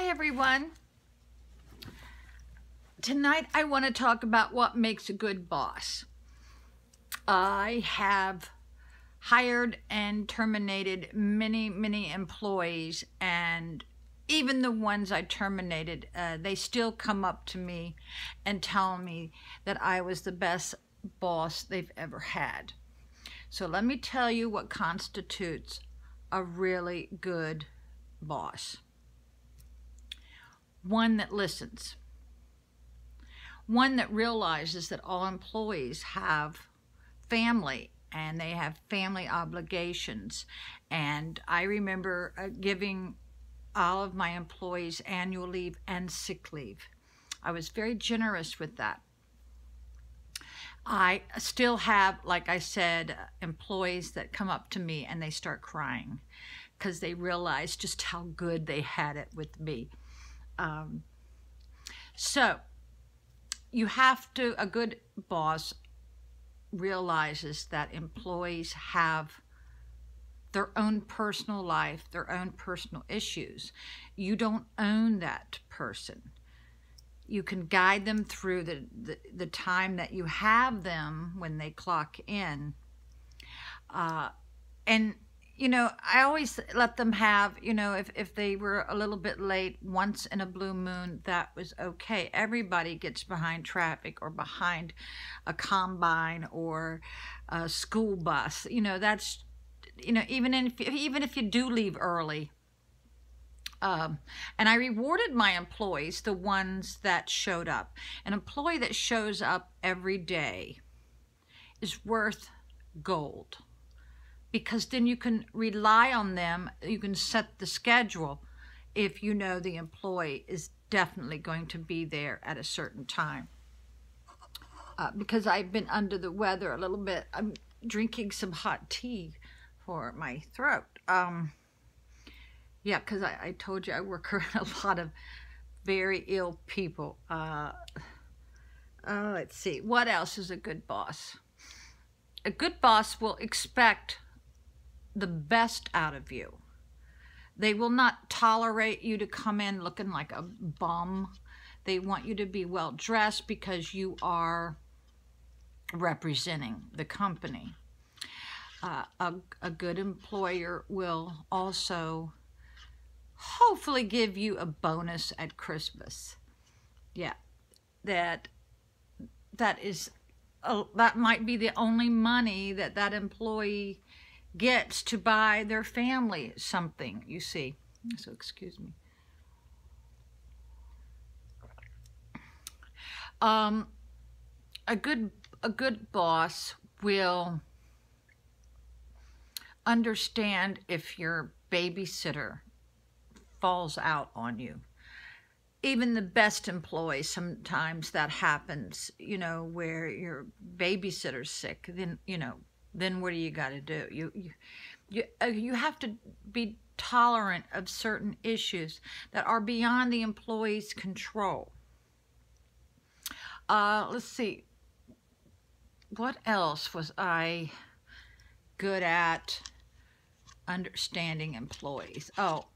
Hi everyone. Tonight I want to talk about what makes a good boss. I have hired and terminated many employees, and even the ones I terminated, they still come up to me and tell me that I was the best boss they've ever had. So let me tell you what constitutes a really good boss. One that listens. One that realizes that all employees have family and they have family obligations. And I remember giving all of my employees annual leave and sick leave. I was very generous with that. I still have, like I said, employees that come up to me and they start crying because they realize just how good they had it with me. So you have to, a good boss realizes that employees have their own personal life, their own personal issues. You don't own that person. You can guide them through the time that you have them when they clock in. And you know, I always let them have, you know, if they were a little bit late once in a blue moon, that was okay. Everybody gets behind traffic or behind a combine or a school bus. You know, that's, you know, even if you do leave early. And I rewarded my employees, the ones that showed up. An employee that shows up every day is worth gold, because then you can rely on them. You can set the schedule if you know the employee is definitely going to be there at a certain time. Because I've been under the weather a little bit, I'm drinking some hot tea for my throat. Yeah, because I told you I work around a lot of very ill people. Let's see, what else is a good boss? A good boss will expect the best out of you. They will not tolerate you to come in looking like a bum. They want you to be well dressed because you are representing the company. A good employer will also hopefully give you a bonus at Christmas. Yeah, that might be the only money that employee gets to buy their family something, you see. So excuse me. A good boss will understand if your babysitter falls out on you. Even the best employees, sometimes that happens, you know, where your babysitter's sick, then, you know, then what do you got to do? You have to be tolerant of certain issues that are beyond the employee's control. Let's see. What else was I good at understanding employees? Oh,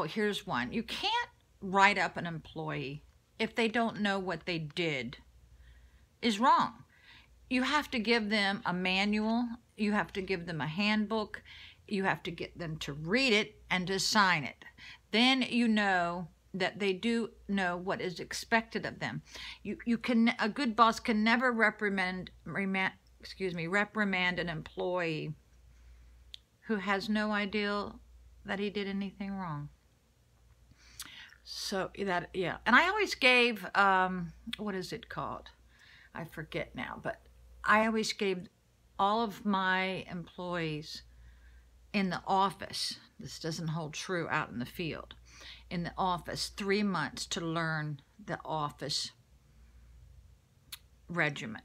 here's one. You can't write up an employee if they don't know what they did is wrong. You have to give them a manual, you have to give them a handbook, you have to get them to read it and to sign it. Then you know that they do know what is expected of them. A good boss can never reprimand an employee who has no idea that he did anything wrong. So that, yeah. And I always gave, what is it called? I forget now, but I always gave all of my employees in the office, this doesn't hold true out in the field, in the office, 3 months to learn the office regiment.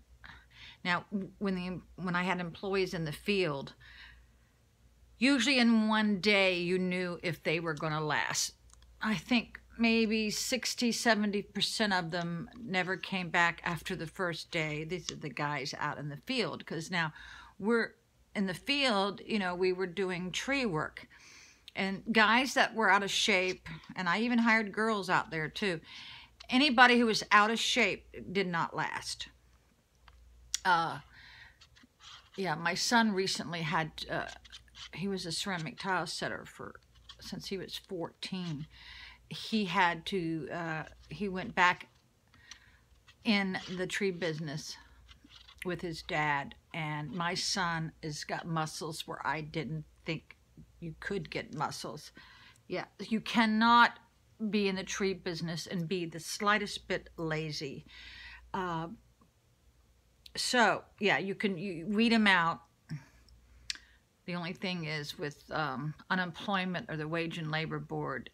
Now, when I had employees in the field, usually in one day you knew if they were going to last. I think maybe 60–70% of them never came back after the first day. These are the guys out in the field, because now we're in the field, you know, we were doing tree work. And guys that were out of shape, and I even hired girls out there too. Anybody who was out of shape did not last. Yeah, my son recently had, he was a ceramic tile setter since he was 14. He had to, he went back in the tree business with his dad, and my son has got muscles where I didn't think you could get muscles. Yeah, you cannot be in the tree business and be the slightest bit lazy. So yeah, you weed them out. The only thing is with unemployment or the Wage and Labor Board,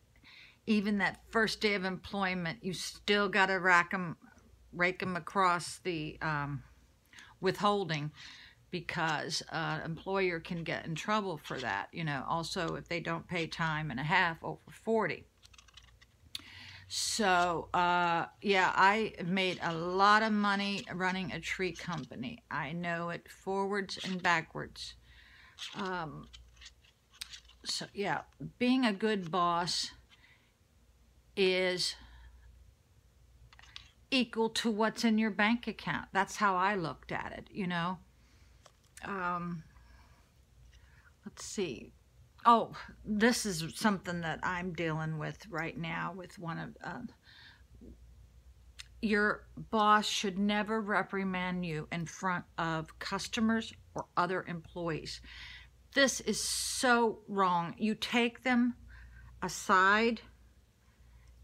even that first day of employment, you still got to rake them across the withholding, because an employer can get in trouble for that. You know, also if they don't pay time and a half over 40. So, yeah, I made a lot of money running a tree company. I know it forwards and backwards. So, yeah, being a good boss is equal to what's in your bank account. That's how I looked at it, you know. Let's see. Oh, this is something that I'm dealing with right now with one of, your boss should never reprimand you in front of customers or other employees. This is so wrong. You take them aside,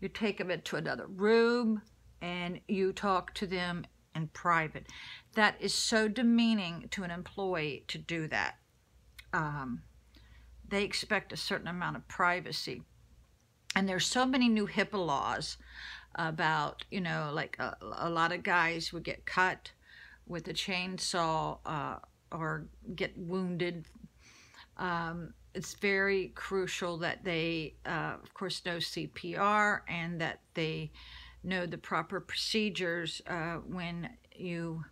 you take them into another room, and you talk to them in private. That is so demeaning to an employee to do that. They expect a certain amount of privacy. And there's so many new HIPAA laws about, you know, like a lot of guys would get cut with a chainsaw or get wounded. It's very crucial that they, of course, know CPR and that they know the proper procedures when you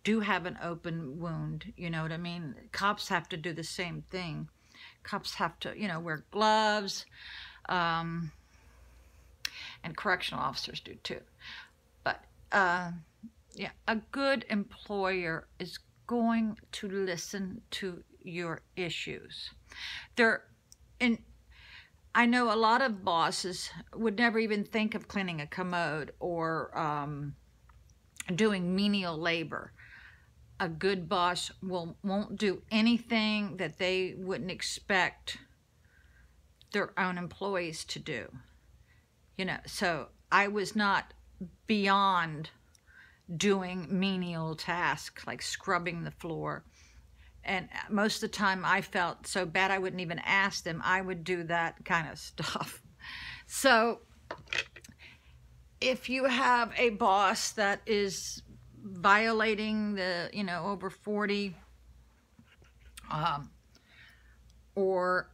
do have an open wound. You know what I mean? Cops have to do the same thing. Cops have to, you know, wear gloves, and correctional officers do too. But, yeah, a good employer is going to listen to your issues. I know a lot of bosses would never even think of cleaning a commode or doing menial labor. A good boss won't do anything that they wouldn't expect their own employees to do. You know, so I was not beyond doing menial tasks like scrubbing the floor. And most of the time I felt so bad I wouldn't even ask them. I would do that kind of stuff. So if you have a boss that is violating the, you know, over 40, or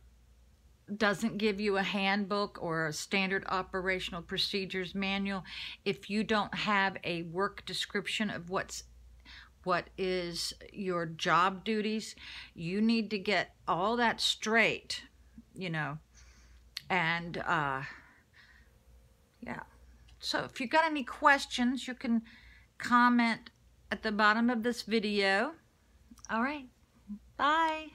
doesn't give you a handbook or a standard operational procedures manual, if you don't have a work description of what is your job duties, you need to get all that straight, you know. And yeah, so if you got any questions, you can comment at the bottom of this video. All right, bye.